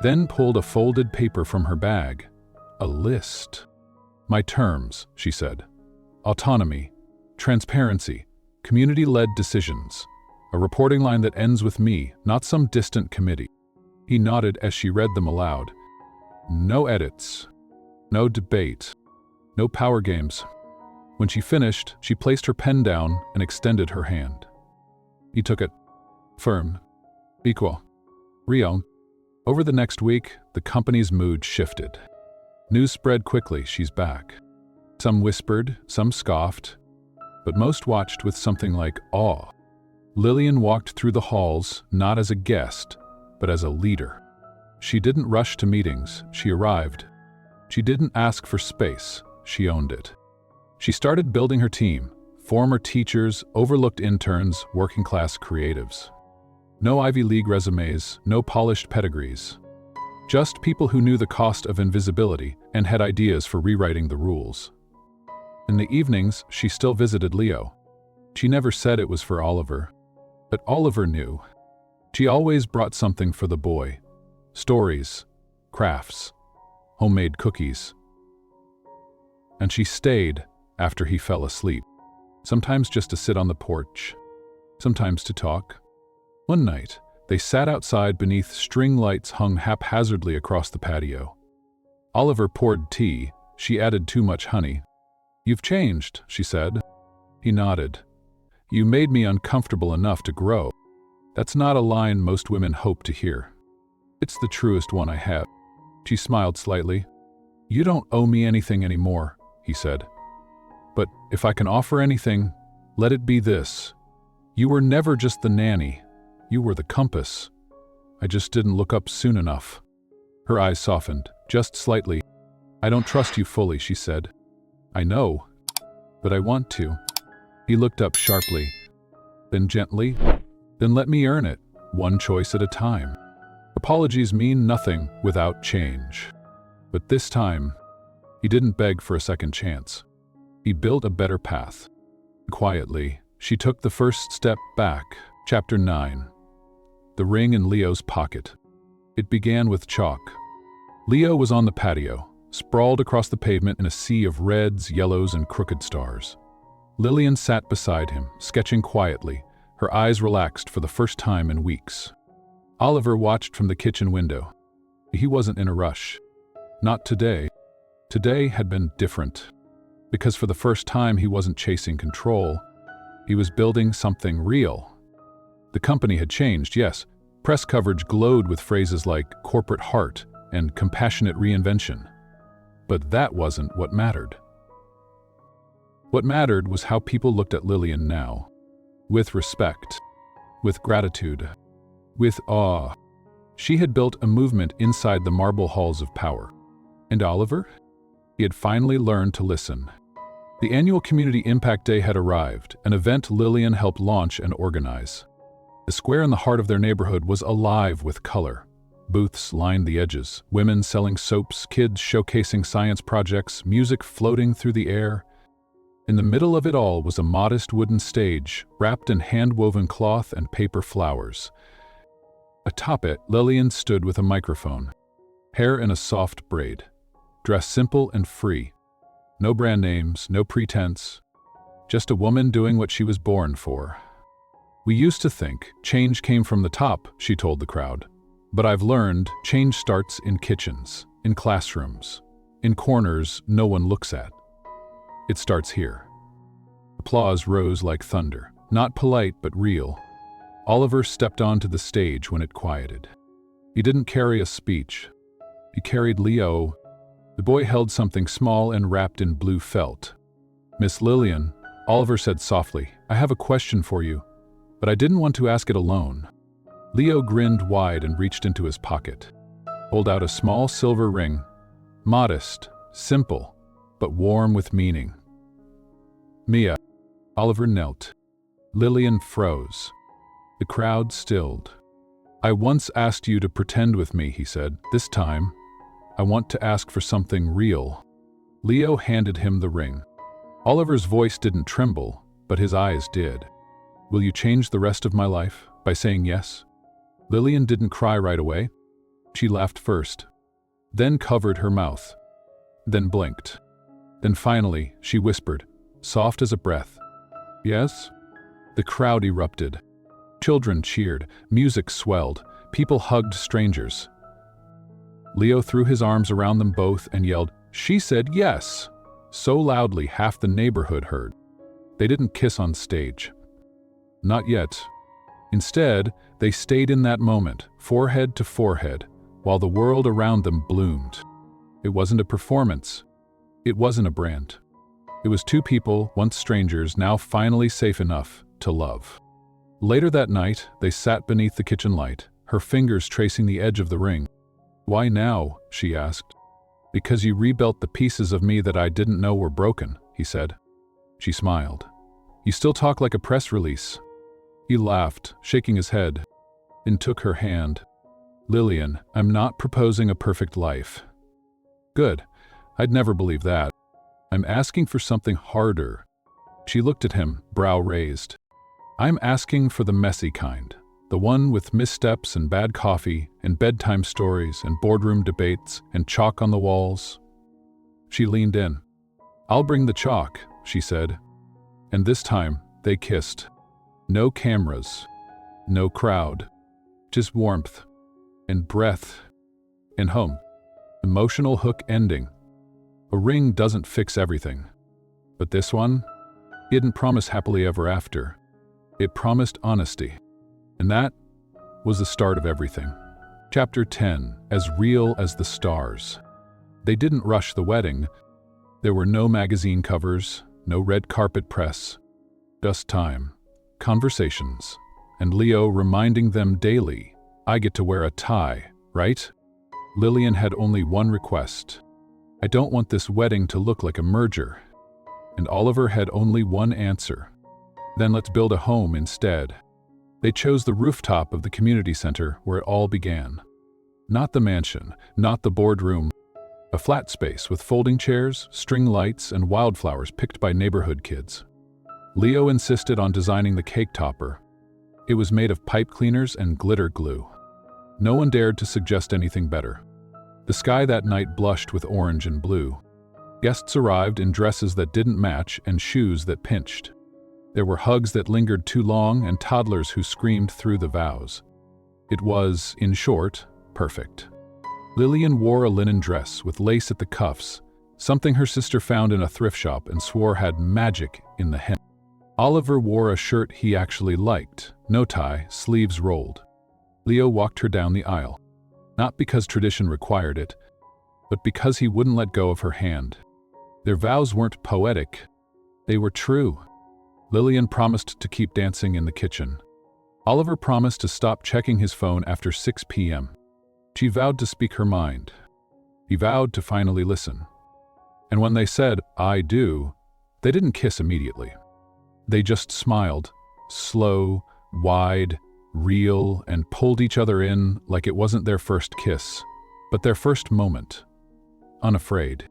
then pulled a folded paper from her bag. A list. My terms, she said. Autonomy, transparency, community-led decisions. A reporting line that ends with me, not some distant committee. He nodded as she read them aloud. No edits. No debate. No power games. When she finished, she placed her pen down and extended her hand. He took it. Firm. Equal. Real. Over the next week, the company's mood shifted. News spread quickly, she's back. Some whispered, some scoffed, but most watched with something like awe. Lillian walked through the halls, not as a guest, but as a leader. She didn't rush to meetings, she arrived. She didn't ask for space, she owned it. She started building her team, former teachers, overlooked interns, working-class creatives. No Ivy League resumes, no polished pedigrees. Just people who knew the cost of invisibility and had ideas for rewriting the rules. In the evenings, she still visited Leo. She never said it was for Oliver, but Oliver knew. She always brought something for the boy. Stories, crafts, homemade cookies. And she stayed after he fell asleep, sometimes just to sit on the porch, sometimes to talk. One night, they sat outside beneath string lights hung haphazardly across the patio. Oliver poured tea. She added too much honey. You've changed, she said. He nodded. You made me uncomfortable enough to grow. That's not a line most women hope to hear. It's the truest one I have. She smiled slightly. You don't owe me anything anymore, he said. But if I can offer anything, let it be this. You were never just the nanny. You were the compass. I just didn't look up soon enough. Her eyes softened, just slightly. I don't trust you fully, she said. I know, but I want to. He looked up sharply, then gently. Then let me earn it, one choice at a time. Apologies mean nothing without change. But this time, he didn't beg for a second chance. He built a better path. Quietly, she took the first step back. Chapter 9. The ring in Leo's pocket. It began with chalk. Leo was on the patio, sprawled across the pavement in a sea of reds, yellows, and crooked stars. Lillian sat beside him, sketching quietly, her eyes relaxed for the first time in weeks. Oliver watched from the kitchen window. He wasn't in a rush. Not today. Today had been different. Because for the first time he wasn't chasing control. He was building something real. The company had changed, yes. Press coverage glowed with phrases like corporate heart and compassionate reinvention. But that wasn't what mattered. What mattered was how people looked at Lillian now. With respect, with gratitude, with awe. She had built a movement inside the marble halls of power. And Oliver? He had finally learned to listen. The annual Community Impact Day had arrived, an event Lillian helped launch and organize. The square in the heart of their neighborhood was alive with color. Booths lined the edges, women selling soaps, kids showcasing science projects, music floating through the air. In the middle of it all was a modest wooden stage, wrapped in hand-woven cloth and paper flowers. Atop it, Lillian stood with a microphone, hair in a soft braid, dressed simple and free. No brand names, no pretense, just a woman doing what she was born for. We used to think change came from the top, she told the crowd. But I've learned change starts in kitchens, in classrooms, in corners no one looks at. It starts here. Applause rose like thunder, not polite but real. Oliver stepped onto the stage when it quieted. He didn't carry a speech. He carried Leo, The boy held something small and wrapped in blue felt. "Miss Lillian," Oliver said softly, "I have a question for you, but I didn't want to ask it alone." Leo grinned wide and reached into his pocket. Pulled out a small silver ring, modest, simple, but warm with meaning. "Mia." Oliver knelt. Lillian froze. The crowd stilled. "I once asked you to pretend with me," he said. "This time, I want to ask for something real." Leo handed him the ring. Oliver's voice didn't tremble, but his eyes did. "Will you change the rest of my life by saying yes?" Lillian didn't cry right away. She laughed first, then covered her mouth, then blinked. Then finally, she whispered, soft as a breath, "Yes?" The crowd erupted. Children cheered, music swelled, people hugged strangers. Leo threw his arms around them both and yelled, "She said yes!" so loudly half the neighborhood heard. They didn't kiss on stage. Not yet. Instead, they stayed in that moment, forehead to forehead, while the world around them bloomed. It wasn't a performance. It wasn't a brand. It was two people, once strangers, now finally safe enough to love. Later that night, they sat beneath the kitchen light, her fingers tracing the edge of the ring. "Why now?" she asked. "Because you rebuilt the pieces of me that I didn't know were broken," he said. She smiled. "You still talk like a press release." He laughed, shaking his head, and took her hand. "Lillian, I'm not proposing a perfect life." "Good. I'd never believe that. I'm asking for something harder." She looked at him, brow raised. "I'm asking for the messy kind, the one with missteps and bad coffee and bedtime stories and boardroom debates and chalk on the walls." She leaned in. "I'll bring the chalk," she said. And this time, they kissed. No cameras, no crowd, just warmth and breath and home. Emotional hook ending. A ring doesn't fix everything. But this one, it didn't promise happily ever after. It promised honesty. And that was the start of everything. Chapter 10, As Real as the Stars. They didn't rush the wedding. There were no magazine covers, no red carpet press. Just time, conversations, and Leo reminding them daily, "I get to wear a tie, right?" Lillian had only one request. "I don't want this wedding to look like a merger." And Oliver had only one answer. "Then let's build a home instead." They chose the rooftop of the community center where it all began. Not the mansion, not the boardroom. A flat space with folding chairs, string lights, and wildflowers picked by neighborhood kids. Leo insisted on designing the cake topper. It was made of pipe cleaners and glitter glue. No one dared to suggest anything better. The sky that night blushed with orange and blue. Guests arrived in dresses that didn't match and shoes that pinched. There were hugs that lingered too long and toddlers who screamed through the vows. It was, in short, perfect. Lillian wore a linen dress with lace at the cuffs, something her sister found in a thrift shop and swore had magic in the hem. Oliver wore a shirt he actually liked, no tie, sleeves rolled. Leo walked her down the aisle. Not because tradition required it, but because he wouldn't let go of her hand. Their vows weren't poetic, they were true. Lillian promised to keep dancing in the kitchen. Oliver promised to stop checking his phone after 6 p.m. She vowed to speak her mind. He vowed to finally listen. And when they said, "I do," they didn't kiss immediately. They just smiled, slow, wide, real, and pulled each other in like it wasn't their first kiss, but their first moment. Unafraid.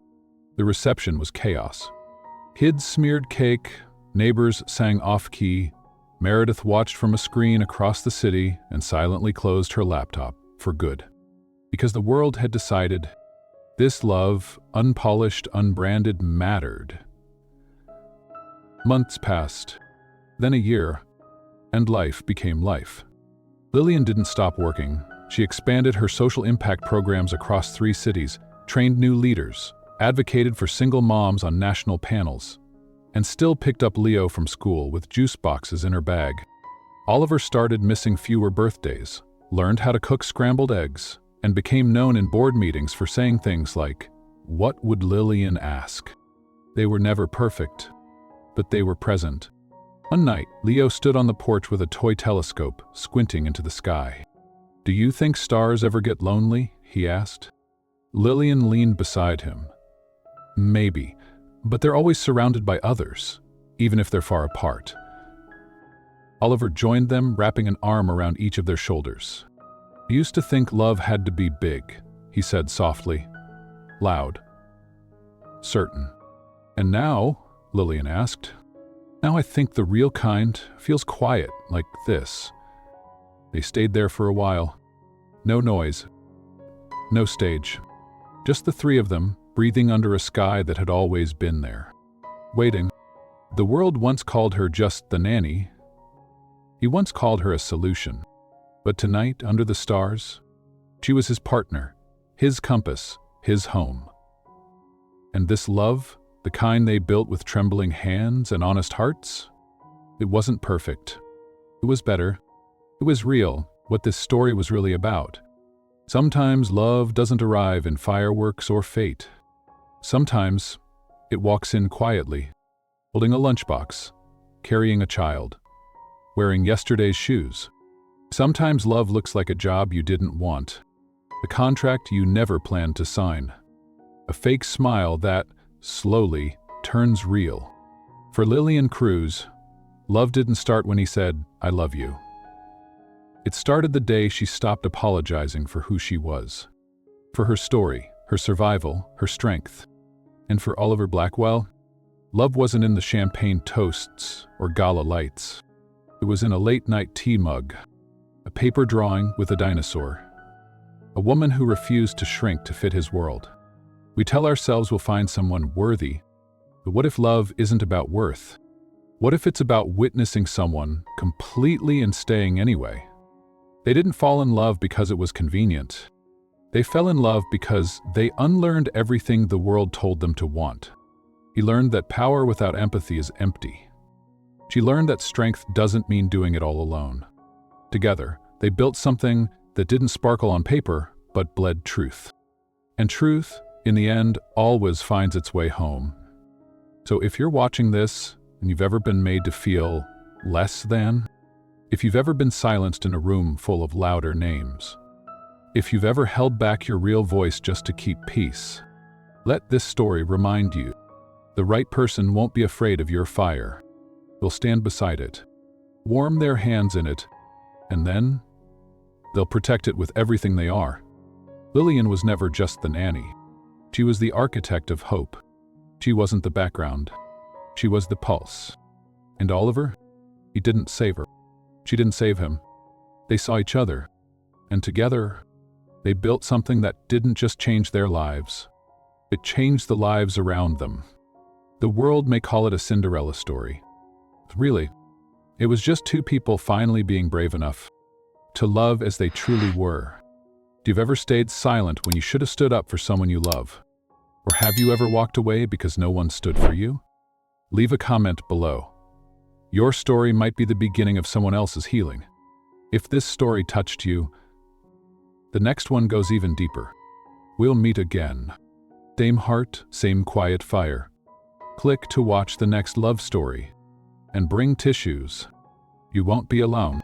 The reception was chaos. Kids smeared cake, neighbors sang off-key, Meredith watched from a screen across the city and silently closed her laptop for good. Because the world had decided this love, unpolished, unbranded, mattered. Months passed, then a year, and life became life. Lillian didn't stop working. She expanded her social impact programs across 3 cities, trained new leaders, advocated for single moms on national panels, and still picked up Leo from school with juice boxes in her bag. Oliver started missing fewer birthdays, learned how to cook scrambled eggs, and became known in board meetings for saying things like, What would Lillian ask? They were never perfect, but they were present. One night, Leo stood on the porch with a toy telescope, squinting into the sky. "Do you think stars ever get lonely?" he asked. Lillian leaned beside him. "Maybe, but they're always surrounded by others, even if they're far apart." Oliver joined them, wrapping an arm around each of their shoulders. "I used to think love had to be big," he said softly, loud, certain. "And now," Lillian asked, "now I think the real kind feels quiet, like this." They stayed there for a while. No noise, no stage. Just the three of them, breathing under a sky that had always been there. Waiting. The world once called her just the nanny. He once called her a solution. But tonight, under the stars, she was his partner, his compass, his home. And this love, the kind they built with trembling hands and honest hearts, it wasn't perfect. It was better. It was real, what this story was really about. Sometimes love doesn't arrive in fireworks or fate. Sometimes it walks in quietly, holding a lunchbox, carrying a child, wearing yesterday's shoes. Sometimes love looks like a job you didn't want, a contract you never planned to sign, a fake smile that, slowly, turns real. For Lillian Cruz, love didn't start when he said, "I love you." It started the day she stopped apologizing for who she was, for her story, her survival, her strength. And for Oliver Blackwell, love wasn't in the champagne toasts or gala lights. It was in a late-night tea mug, a paper drawing with a dinosaur, a woman who refused to shrink to fit his world. We tell ourselves we'll find someone worthy, but what if love isn't about worth? What if it's about witnessing someone completely and staying anyway? They didn't fall in love because it was convenient. They fell in love because they unlearned everything the world told them to want. He learned that power without empathy is empty. She learned that strength doesn't mean doing it all alone. Together, they built something that didn't sparkle on paper, but bled truth. And truth, in the end, always finds its way home. So if you're watching this, and you've ever been made to feel less than, if you've ever been silenced in a room full of louder names, if you've ever held back your real voice just to keep peace, let this story remind you, the right person won't be afraid of your fire. They'll stand beside it, warm their hands in it, and then they'll protect it with everything they are. Lillian was never just the nanny. She was the architect of hope. She wasn't the background. She was the pulse. And Oliver? He didn't save her. She didn't save him. They saw each other, and together, they built something that didn't just change their lives. It changed the lives around them. The world may call it a Cinderella story. Really, it was just two people finally being brave enough to love as they truly were. Do you've ever stayed silent when you should have stood up for someone you love? Or have you ever walked away because no one stood for you? Leave a comment below. Your story might be the beginning of someone else's healing. If this story touched you, the next one goes even deeper. We'll meet again. Same heart, same quiet fire. Click to watch the next love story. And bring tissues. You won't be alone.